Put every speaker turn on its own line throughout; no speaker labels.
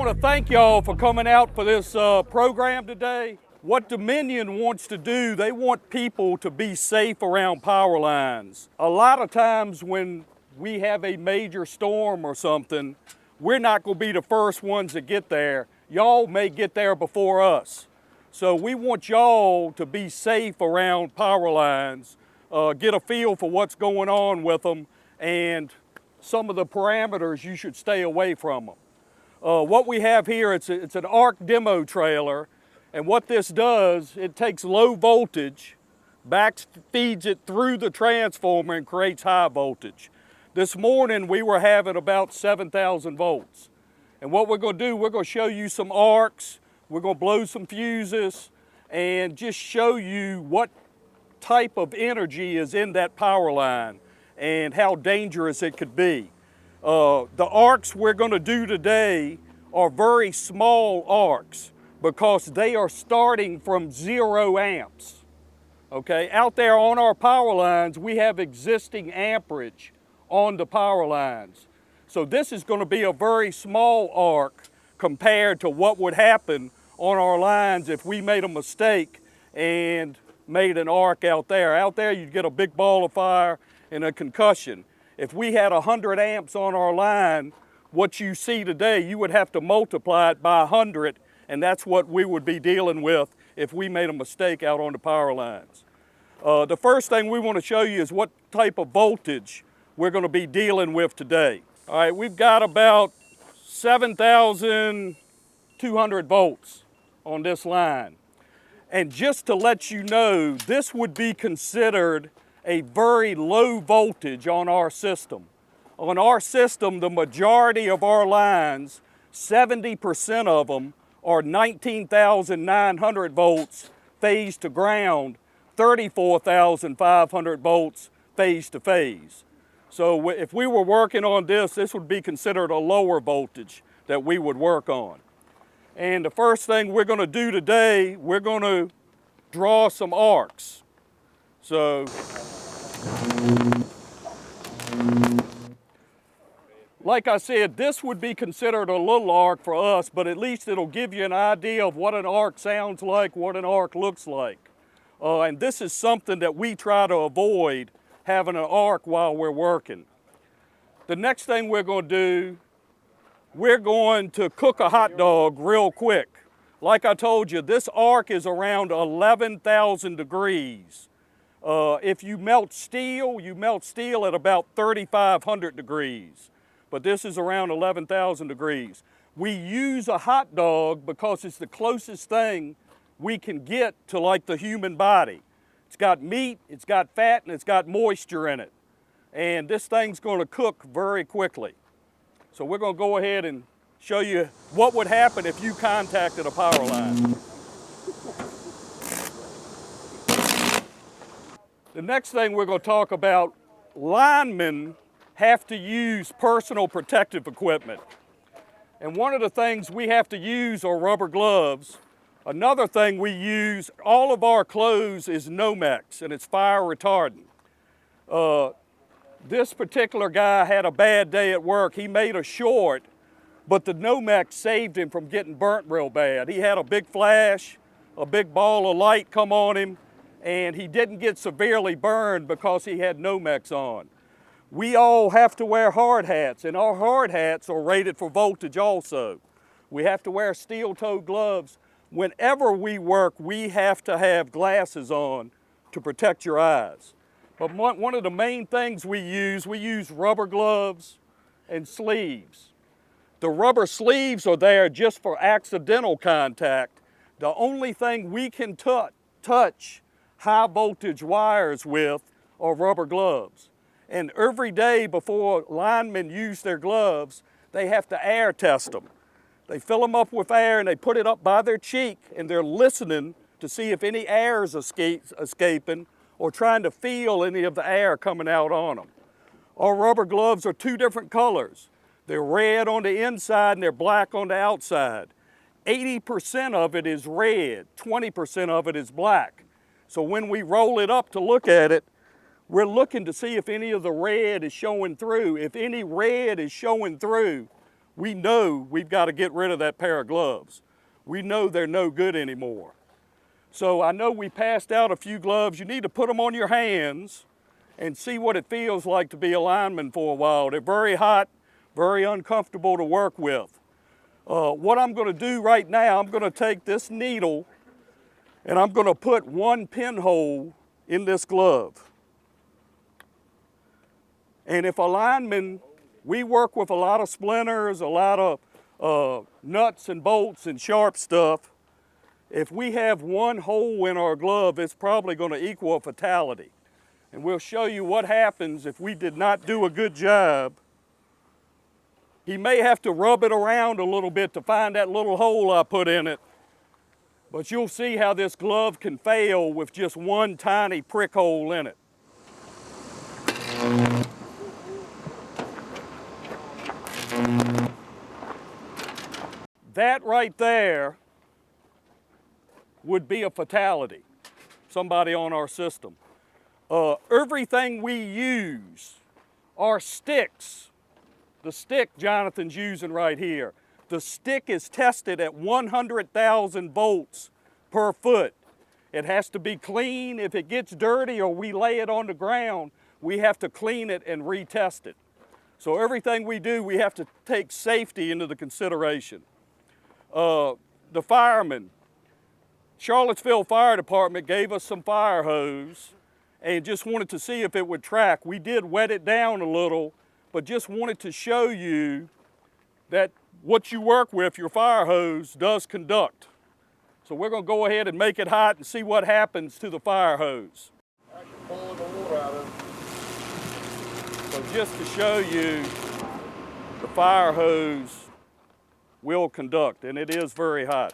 want to thank y'all for coming out for this program today. What Dominion wants to do, they want people to be safe around power lines. A lot of times when we have a major storm or something, we're not going to be the first ones to get there. Y'all may get there before us. So we want y'all to be safe around power lines, get a feel for what's going on with them, and some of the parameters you should stay away from them. What we have here, it's an ARC demo trailer, and what this does, it takes low voltage, feeds it through the transformer and creates high voltage. This morning we were having about 7,000 volts. And what we're going to do, we're going to show you some arcs, we're going to blow some fuses, and just show you what type of energy is in that power line and how dangerous it could be. The arcs we're going to do today are very small arcs because they are starting from 0 amps. Okay, out there on our power lines, we have existing amperage on the power lines. So this is going to be a very small arc compared to what would happen on our lines if we made a mistake and made an arc out there. Out there you'd get a big ball of fire and a concussion. If we had 100 amps on our line, what you see today, you would have to multiply it by 100, and that's what we would be dealing with if we made a mistake out on the power lines. The first thing we want to show you is what type of voltage we're going to be dealing with today. All right, we've got about 7,200 volts on this line. And just to let you know, this would be considered a very low voltage on our system. On our system, the majority of our lines, 70% of them are 19,900 volts phase to ground, 34,500 volts phase to phase. So if we were working on this would be considered a lower voltage that we would work on. And the first thing we're going to do today, we're going to draw some arcs. So, like I said, this would be considered a little arc for us, but at least it'll give you an idea of what an arc sounds like, what an arc looks like. And this is something that we try to avoid, having an arc while we're working. The next thing we're going to do, we're going to cook a hot dog real quick. Like I told you, this arc is around 11,000 degrees. If you melt steel at about 3,500 degrees. But this is around 11,000 degrees. We use a hot dog because it's the closest thing we can get to like the human body. It's got meat, it's got fat, and it's got moisture in it. And this thing's going to cook very quickly. So we're going to go ahead and show you what would happen if you contacted a power line. The next thing we're going to talk about, linemen have to use personal protective equipment. And one of the things we have to use are rubber gloves. Another thing we use, all of our clothes is Nomex, and it's fire retardant. This particular guy had a bad day at work. He made a short, but the Nomex saved him from getting burnt real bad. He had a big flash, a big ball of light come on him, and he didn't get severely burned because he had Nomex on. We all have to wear hard hats, and our hard hats are rated for voltage also. We have to wear steel-toed gloves. Whenever we work, we have to have glasses on to protect your eyes. But one of the main things we use rubber gloves and sleeves. The rubber sleeves are there just for accidental contact. The only thing we can touch high voltage wires with are rubber gloves. And every day before linemen use their gloves, they have to air test them. They fill them up with air and they put it up by their cheek, and they're listening to see if any air is escaping or trying to feel any of the air coming out on them. Our rubber gloves are two different colors. They're red on the inside and they're black on the outside. 80% of it is red, 20% of it is black. So when we roll it up to look at it, we're looking to see if any of the red is showing through. If any red is showing through, we know we've got to get rid of that pair of gloves. We know they're no good anymore. So I know we passed out a few gloves. You need to put them on your hands and see what it feels like to be a lineman for a while. They're very hot, very uncomfortable to work with. What I'm going to do right now, I'm going to take this needle and I'm going to put one pinhole in this glove. And if a lineman, we work with a lot of splinters, a lot of nuts and bolts and sharp stuff. If we have one hole in our glove, it's probably going to equal a fatality. And we'll show you what happens if we did not do a good job. He may have to rub it around a little bit to find that little hole I put in it. But you'll see how this glove can fail with just one tiny prick hole in it. That right there would be a fatality, somebody on our system. Everything we use, our sticks, the stick Jonathan's using right here, the stick is tested at 100,000 volts per foot. It has to be clean. If it gets dirty or we lay it on the ground, we have to clean it and retest it. So everything we do, we have to take safety into the consideration. The firemen, Charlottesville Fire Department gave us some fire hose and just wanted to see if it would track. We did wet it down a little, but just wanted to show you that what you work with, your fire hose, does conduct. So we're going to go ahead and make it hot and see what happens to the fire hose.
Pulling the water out of it.
So just to show you, the fire hose will conduct, and it is very hot.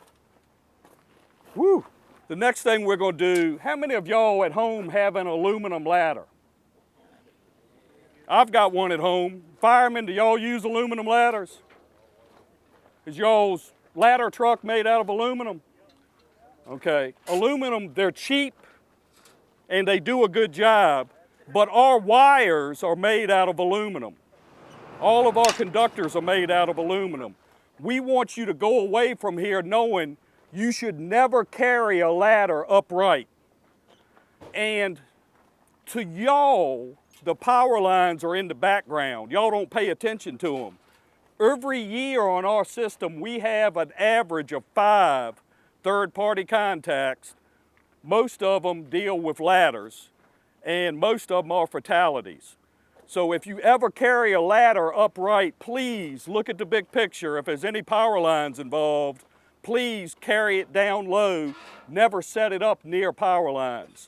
Woo! The next thing we're going to do, how many of y'all at home have an aluminum ladder? I've got one at home. Firemen, do y'all use aluminum ladders? Is y'all's ladder truck made out of aluminum? Okay, aluminum, they're cheap and they do a good job, but our wires are made out of aluminum. All of our conductors are made out of aluminum. We want you to go away from here knowing you should never carry a ladder upright. And to y'all, the power lines are in the background. Y'all don't pay attention to them. Every year on our system, we have an average of 5 third-party contacts. Most of them deal with ladders, and most of them are fatalities. So if you ever carry a ladder upright, please look at the big picture. If there's any power lines involved, please carry it down low. Never set it up near power lines.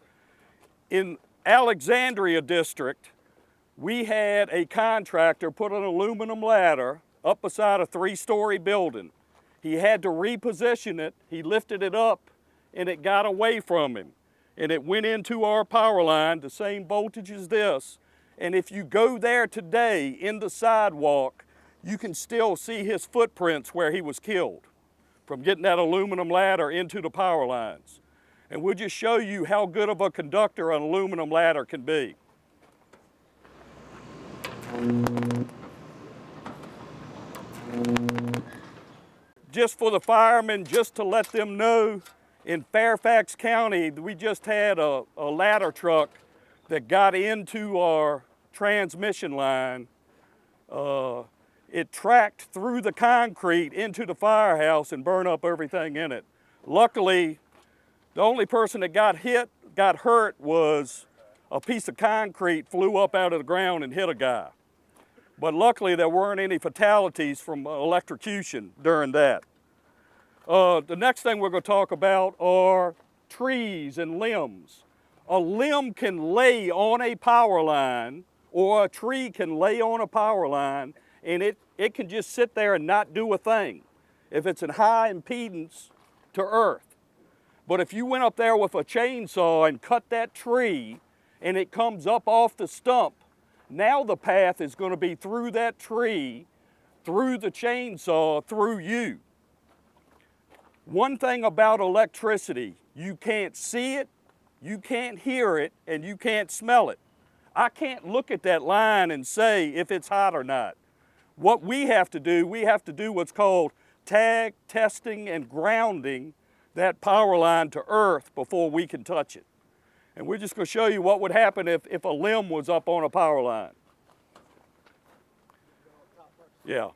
In Alexandria District, we had a contractor put an aluminum ladder up beside a 3-story building. He had to reposition it. He lifted it up and it got away from him. And it went into our power line, the same voltage as this. And if you go there today in the sidewalk, you can still see his footprints where he was killed from getting that aluminum ladder into the power lines. And we'll just show you how good of a conductor an aluminum ladder can be. Just for the firemen, just to let them know, in Fairfax County, we just had a ladder truck that got into our transmission line. It tracked through the concrete into the firehouse and burned up everything in it. Luckily, the only person that got hurt was a piece of concrete flew up out of the ground and hit a guy. But luckily there weren't any fatalities from electrocution during that. The next thing we're going to talk about are trees and limbs. A limb can lay on a power line, or a tree can lay on a power line, and it can just sit there and not do a thing if it's in high impedance to earth. But if you went up there with a chainsaw and cut that tree and it comes up off the stump, now the path is going to be through that tree, through the chainsaw, through you. One thing about electricity, you can't see it, you can't hear it, and you can't smell it. I can't look at that line and say if it's hot or not. What we have to do what's called tag, testing, and grounding that power line to earth before we can touch it. And we're just going to show you what would happen if a limb was up on a power line. Yeah.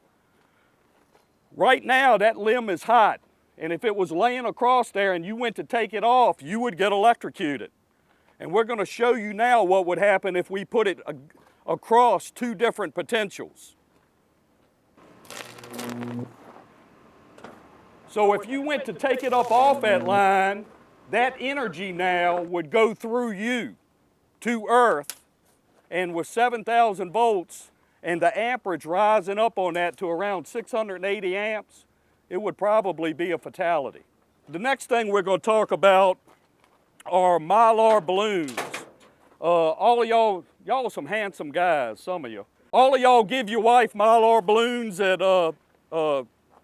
Right now, that limb is hot, and if it was laying across there and you went to take it off, you would get electrocuted. And we're going to show you now what would happen if we put it across two different potentials. So if you went to take it up off that line, that energy now would go through you to earth, and with 7,000 volts and the amperage rising up on that to around 680 amps, it would probably be a fatality. The next thing we're going to talk about are Myar balloons. All of y'all are some handsome guys, some of you. All of y'all give your wife Myar balloons at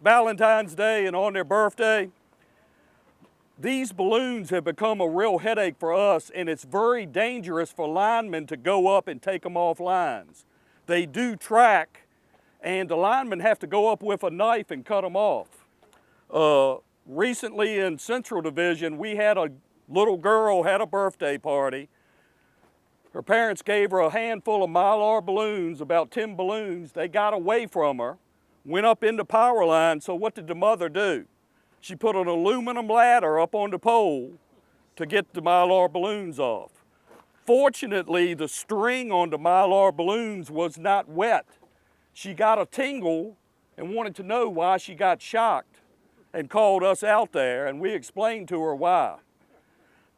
Valentine's Day and on their birthday. These balloons have become a real headache for us, and it's very dangerous for linemen to go up and take them off lines. They do track, and the linemen have to go up with a knife and cut them off. Recently in Central Division, we had a little girl had a birthday party. Her parents gave her a handful of Myar balloons, about 10 balloons. They got away from her, went up into power line, so what did the mother do? She put an aluminum ladder up on the pole to get the Myar balloons off. Fortunately, the string on the Myar balloons was not wet. She got a tingle and wanted to know why she got shocked and called us out there, and we explained to her why.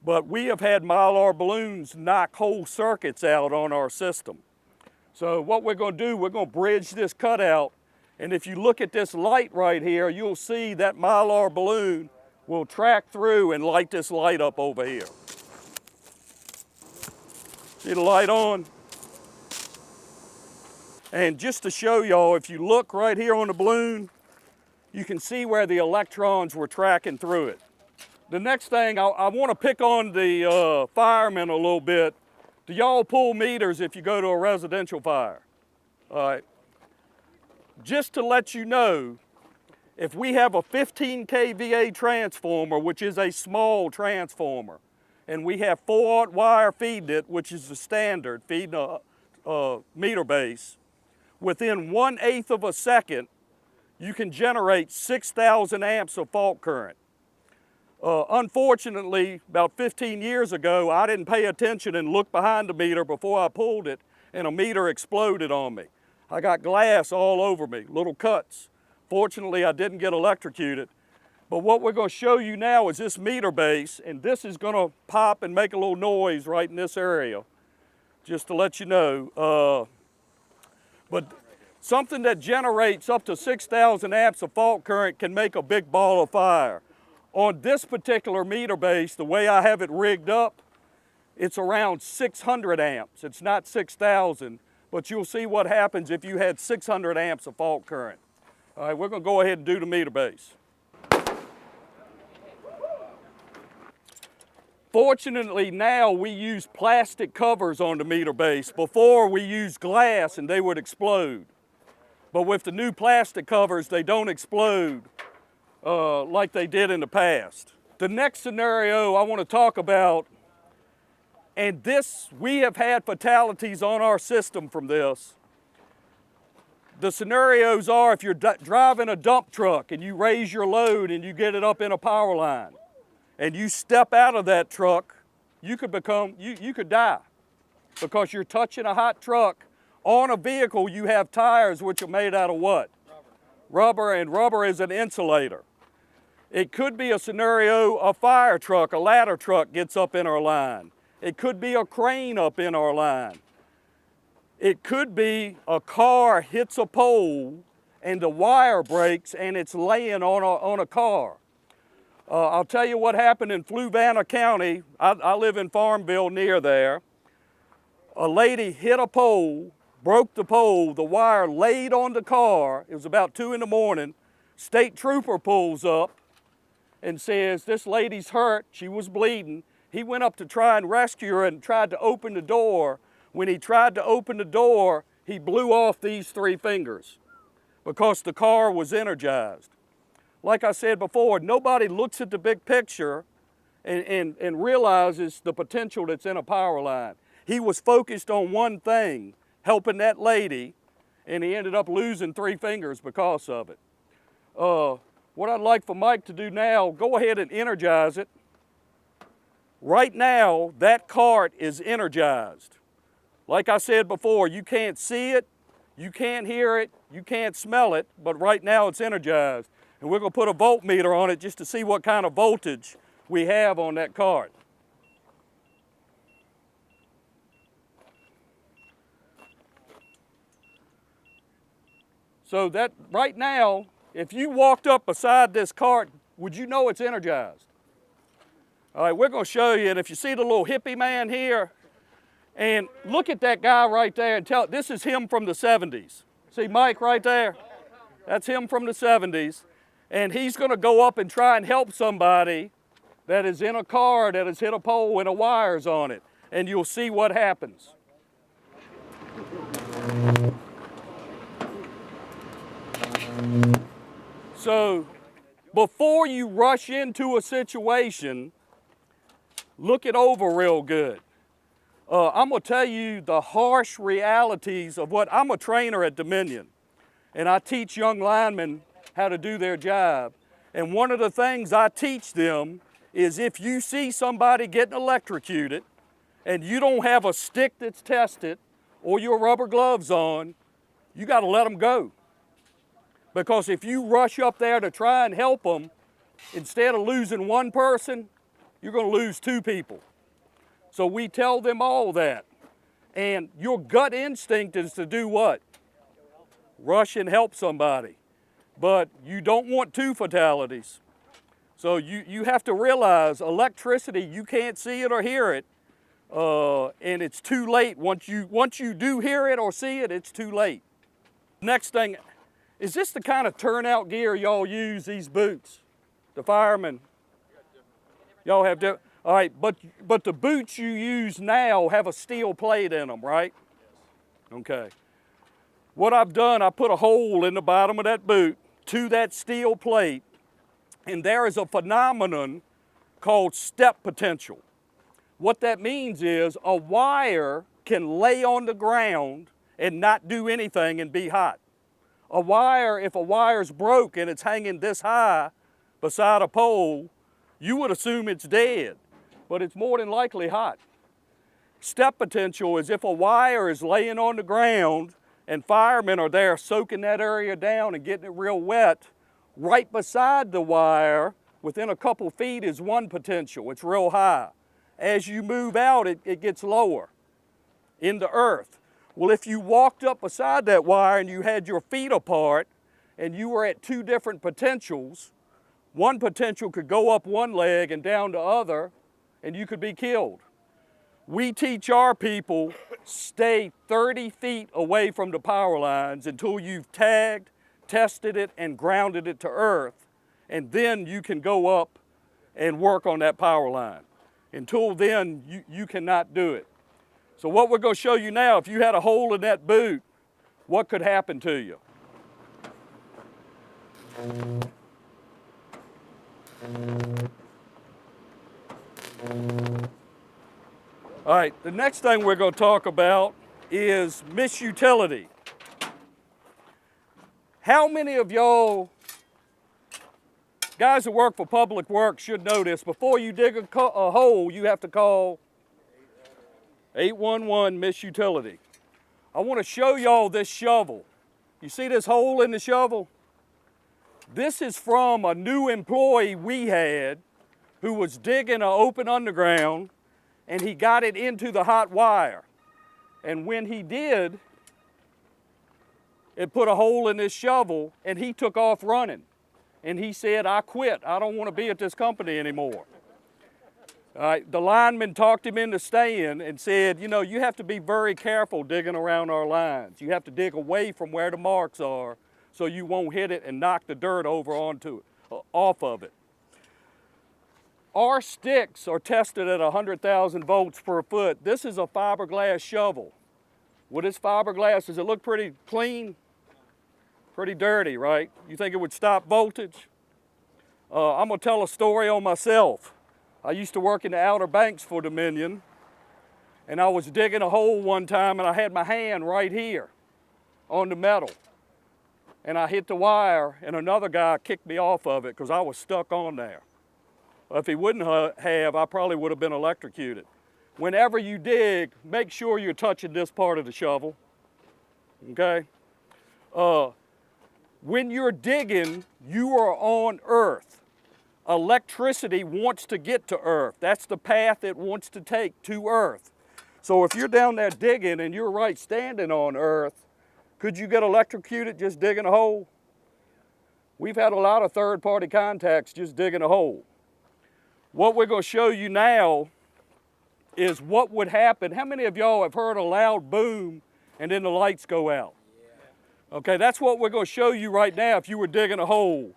But we have had Myar balloons knock whole circuits out on our system. So what we're going to do, we're going to bridge this cutout, and if you look at this light right here, you'll see that Myar balloon will track through and light this light up over here. See the light on? And just to show y'all, if you look right here on the balloon, you can see where the electrons were tracking through it. The next thing, I want to pick on the firemen a little bit. Do y'all pull meters if you go to a residential fire? All right. Just to let you know, if we have a 15 kVA transformer, which is a small transformer, and we have 4-aught wire feeding it, which is the standard, feeding a meter base, within 1/8 of a second, you can generate 6,000 amps of fault current. Unfortunately, about 15 years ago, I didn't pay attention and look behind the meter before I pulled it, and a meter exploded on me. I got glass all over me, little cuts. Fortunately, I didn't get electrocuted. But what we're going to show you now is this meter base, and this is going to pop and make a little noise right in this area, just to let you know. But something that generates up to 6,000 amps of fault current can make a big ball of fire. On this particular meter base, the way I have it rigged up, it's around 600 amps. It's not 6,000, but you'll see what happens if you had 600 amps of fault current. All right, we're going to go ahead and do the meter base. Fortunately, now we use plastic covers on the meter base. Before, we used glass and they would explode. But with the new plastic covers, they don't explode like they did in the past. The next scenario I want to talk about, and this, we have had fatalities on our system from this. The scenarios are if you're driving a dump truck and you raise your load and you get it up in a power line, and you step out of that truck, you could die because you're touching a hot truck. On a vehicle, you have tires which are made out of what? Rubber, and rubber is an insulator. It could be a scenario, a fire truck, a ladder truck gets up in our line. It could be a crane up in our line. It could be a car hits a pole and the wire breaks and it's laying on a car. I'll tell you what happened in Fluvanna County. I live in Farmville near there. A lady hit a pole, broke the pole, the wire laid on the car. It was about 2 in the morning. State trooper pulls up and says, this lady's hurt, she was bleeding. He went up to try and rescue her and tried to open the door. When he tried to open the door, he blew off these 3 fingers. because the car was energized. Like I said before, nobody looks at the big picture and realizes the potential that's in a power line. He was focused on one thing, helping that lady, and he ended up losing 3 fingers because of it. What I'd like for Mike to do now, go ahead and energize it. Right now, that cart is energized. Like I said before, you can't see it, you can't hear it, you can't smell it, but right now it's energized. And we're going to put a voltmeter on it just to see what kind of voltage we have on that cart. So that right now, if you walked up beside this cart, would you know it's energized? All right, we're going to show you, and if you see the little hippie man here, and look at that guy right there and tell, this is him from the 70s. See Mike right there? That's him from the 70s. And he's going to go up and try and help somebody that is in a car that has hit a pole and a wire's on it. And you'll see what happens. So before you rush into a situation, look it over real good. I'm going to tell you the harsh realities of what, I'm a trainer at Dominion, and I teach young linemen how to do their job. And one of the things I teach them is if you see somebody getting electrocuted and you don't have a stick that's tested or your rubber gloves on, you got to let them go. Because if you rush up there to try and help them, instead of losing one person, you're going to lose 2 people. So we tell them all that. And your gut instinct is to do what? Rush and help somebody. But you don't want 2 fatalities. So you have to realize electricity, you can't see it or hear it, and it's too late. Once you do hear it or see it, it's too late. Next thing, is this the kind of turnout gear y'all use, these boots? The firemen? Y'all have different. All right, but the boots you use now have a steel plate in them, right? Okay. What I've done, I put a hole in the bottom of that boot to that steel plate, and there is a phenomenon called step potential. What that means is a wire can lay on the ground and not do anything and be hot. A wire, if a wire's broke and it's hanging this high beside a pole, you would assume it's dead, but it's more than likely hot. Step potential is if a wire is laying on the ground and firemen are there soaking that area down and getting it real wet, right beside the wire, within a couple feet is one potential, it's real high. As you move out, it gets lower in the earth. Well, if you walked up beside that wire and you had your feet apart and you were at 2 different potentials, one potential could go up one leg and down the other, and you could be killed. We teach our people, stay 30 feet away from the power lines until you've tagged, tested it, and grounded it to earth, and then you can go up and work on that power line. Until then, you cannot do it. So what we're going to show you now, if you had a hole in that boot, what could happen to you? All right, the next thing we're going to talk about is misutility. How many of y'all, guys that work for public works should know this, before you dig a hole, you have to call 811 misutility. I want to show y'all this shovel. You see this hole in the shovel? This is from a new employee we had who was digging an open underground, and he got it into the hot wire. And when he did, it put a hole in this shovel, and he took off running. And he said, I quit. I don't want to be at this company anymore. The lineman talked him into staying and said, you know, you have to be very careful digging around our lines. You have to dig away from where the marks are so you won't hit it and knock the dirt over onto it, off of it. Our sticks are tested at 100,000 volts per foot. This is a fiberglass shovel. With this fiberglass, does it look pretty clean? Pretty dirty, right? You think it would stop voltage? I'm gonna tell a story on myself. I used to work in the Outer Banks for Dominion, and I was digging a hole one time and I had my hand right here on the metal. And I hit the wire and another guy kicked me off of it because I was stuck on there. If he wouldn't have, I probably would have been electrocuted. Whenever you dig, make sure you're touching this part of the shovel, okay? When you're digging, you are on Earth. Electricity wants to get to Earth. That's the path it wants to take to Earth. So if you're down there digging and you're right standing on Earth, could you get electrocuted just digging a hole? We've had a lot of third-party contacts just digging a hole. What we're going to show you now is what would happen. How many of y'all have heard a loud boom and then the lights go out? Okay, that's what we're going to show you right now if you were digging a hole.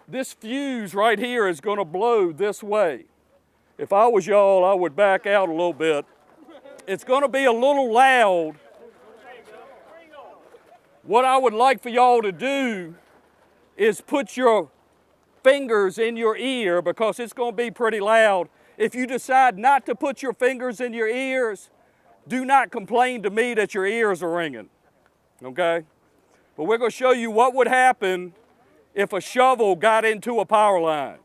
This fuse right here is going to blow this way. If I was y'all, I would back out a little bit. It's going to be a little loud. What I would like for y'all to do is put your fingers in your ear because it's going to be pretty loud. If you decide not to put your fingers in your ears, do not complain to me that your ears are ringing, okay? But we're going to show you what would happen if a shovel got into a power line.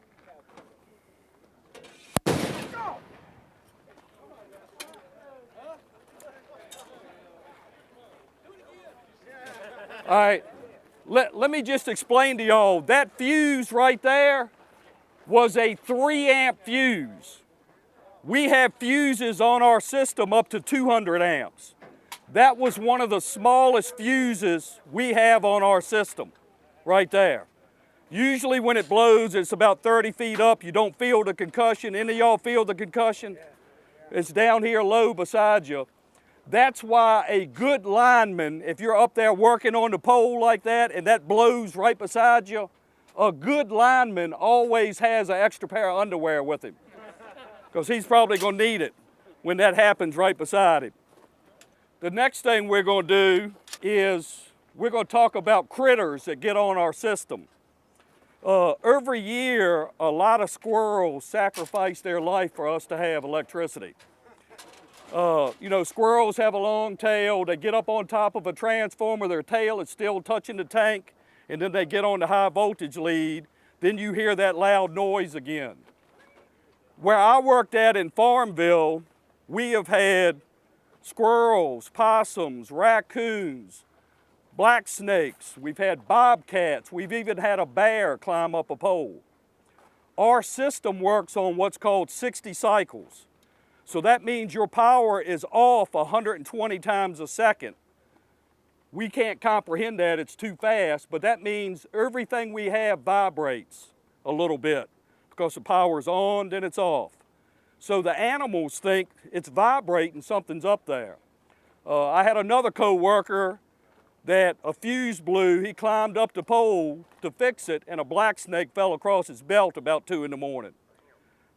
All right, let me just explain to y'all, that fuse right there was a 3-amp fuse. We have fuses on our system up to 200 amps. That was one of the smallest fuses we have on our system, right there. Usually when it blows, it's about 30 feet up. You don't feel the concussion. Any of y'all feel the concussion? It's down here low beside you. That's why a good lineman, if you're up there working on the pole like that and that blows right beside you, a good lineman always has an extra pair of underwear with him because he's probably going to need it when that happens right beside him. The next thing we're going to do is we're going to talk about critters that get on our system. Every year, a lot of squirrels sacrifice their life for us to have electricity. You know, squirrels have a long tail. They get up on top of a transformer. Their tail is still touching the tank, and then they get on the high voltage lead. Then you hear that loud noise again. Where I worked at in Farmville, we have had squirrels, possums, raccoons, black snakes. We've had bobcats. We've even had a bear climb up a pole. Our system works on what's called 60 cycles. So that means your power is off 120 times a second. We can't comprehend that, it's too fast, but that means everything we have vibrates a little bit because the power's on, then it's off. So the animals think it's vibrating, something's up there. I had another co-worker that a fuse blew. He climbed up the pole to fix it, and a black snake fell across his belt about 2 in the morning.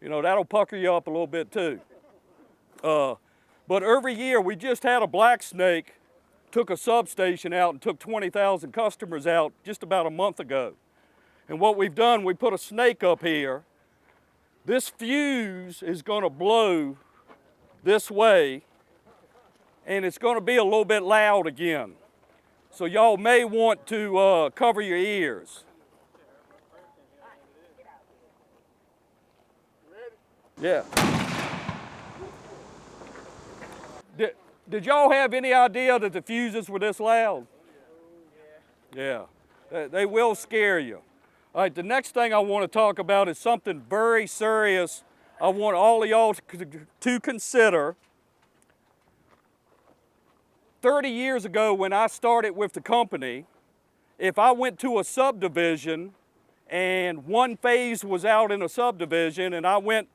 You know, that'll pucker you up a little bit too. But every year, we just had a black snake, took a substation out and took 20,000 customers out just about a month ago. And what we've done, we put a snake up here. This fuse is going to blow this way, and it's going to be a little bit loud again. So y'all may want to cover your ears. Yeah. Did y'all have any idea that the fuses were this loud? Yeah. They will scare you. All right, the next thing I want to talk about is something very serious I want all of y'all to consider. 30 years ago when I started with the company, if I went to a subdivision and one phase was out in a subdivision and I went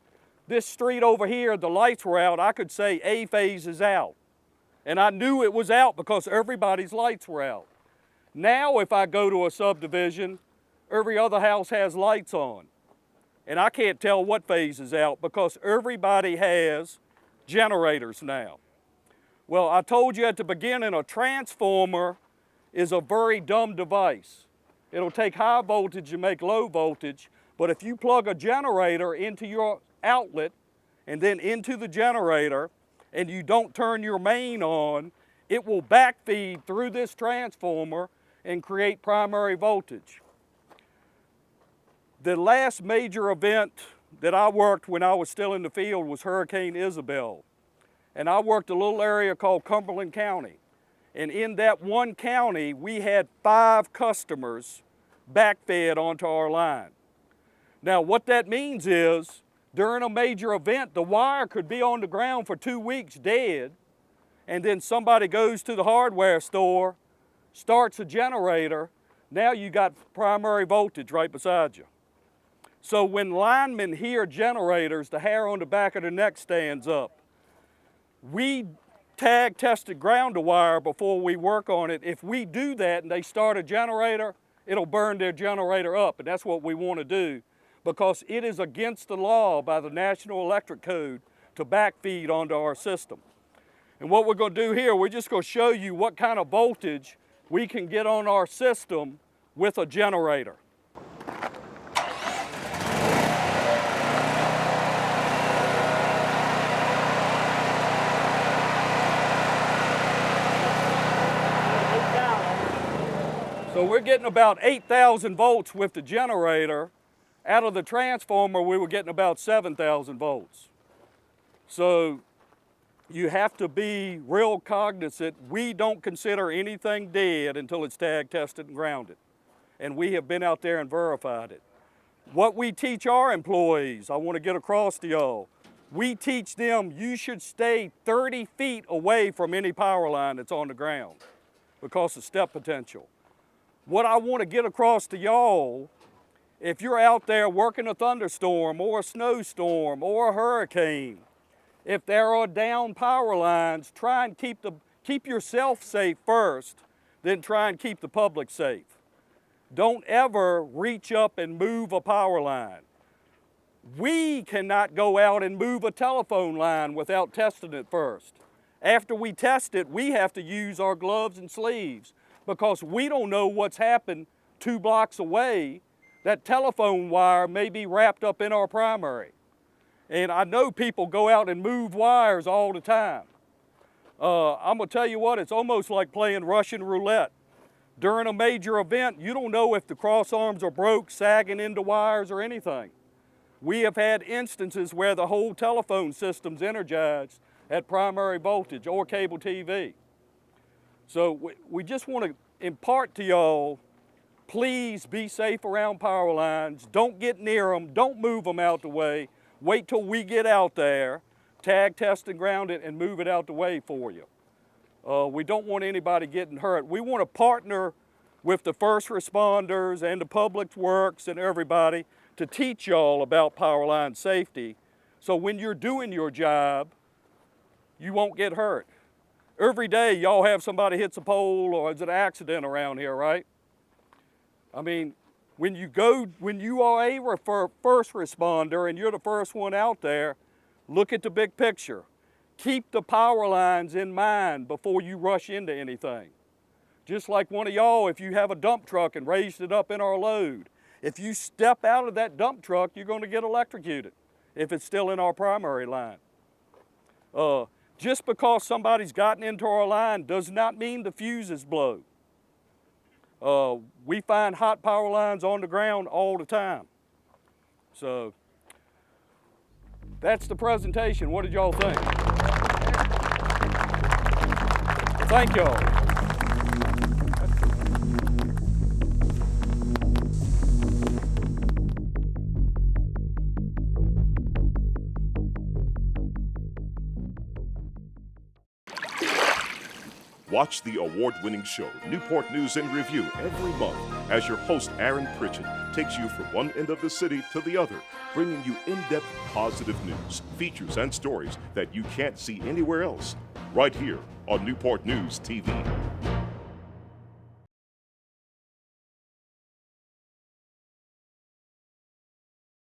this street over here, the lights were out, I could say A phase is out. And I knew it was out because everybody's lights were out. Now if I go to a subdivision, every other house has lights on. And I can't tell what phase is out because everybody has generators now. Well, I told you at the beginning, a transformer is a very dumb device. It'll take high voltage and make low voltage, but if you plug a generator into your outlet and then into the generator and you don't turn your main on, it will backfeed through this transformer and create primary voltage. The last major event that I worked when I was still in the field was Hurricane Isabel. And I worked a little area called Cumberland County. And in that one county, we had 5 customers backfed onto our line. Now what that means is, during a major event, the wire could be on the ground for 2 weeks dead, and then somebody goes to the hardware store, starts a generator, now you got primary voltage right beside you. So when linemen hear generators, the hair on the back of their neck stands up. We tag tested ground the wire before we work on it. If we do that and they start a generator, it'll burn their generator up, and that's what we want to do, because it is against the law by the National Electric Code to backfeed onto our system. And what we're going to do here, we're just going to show you what kind of voltage we can get on our system with a generator. So we're getting about 8,000 volts with the generator. Out of the transformer, we were getting about 7,000 volts. So you have to be real cognizant. We don't consider anything dead until it's tag tested and grounded. And we have been out there and verified it. What we teach our employees, I want to get across to y'all, we teach them you should stay 30 feet away from any power line that's on the ground because of step potential. What I want to get across to y'all, if you're out there working a thunderstorm or a snowstorm or a hurricane, if there are down power lines, try and keep yourself safe first, then try and keep the public safe. Don't ever reach up and move a power line. We cannot go out and move a telephone line without testing it first. After we test it, we have to use our gloves and sleeves because we don't know what's happened 2 blocks away. That telephone wire may be wrapped up in our primary. And I know people go out and move wires all the time. I'm gonna tell you what, it's almost like playing Russian roulette. During a major event, you don't know if the cross arms are broke, sagging into wires or anything. We have had instances where the whole telephone system's energized at primary voltage or cable TV. So we just want to impart to y'all, please be safe around power lines. Don't get near them. Don't move them out the way. Wait till we get out there, tag, test, and ground it, and move it out the way for you. We don't want anybody getting hurt. We want to partner with the first responders and the public works and everybody to teach y'all about power line safety. So when you're doing your job, you won't get hurt. Every day y'all have somebody hits a pole or it's an accident around here, right? I mean, when you are a first responder and you're the first one out there, look at the big picture. Keep the power lines in mind before you rush into anything. Just like one of y'all, if you have a dump truck and raised it up in our load, if you step out of that dump truck, you're going to get electrocuted if it's still in our primary line. Just because somebody's gotten into our line does not mean the fuse is blown. We find hot power lines on the ground all the time. So that's the presentation. What did y'all think? Thank y'all.
Watch the award-winning show, Newport News in Review, every month as your host, Aaron Pritchett, takes you from one end of the city to the other, bringing you in-depth positive news, features, and stories that you can't see anywhere else, right here on Newport News TV.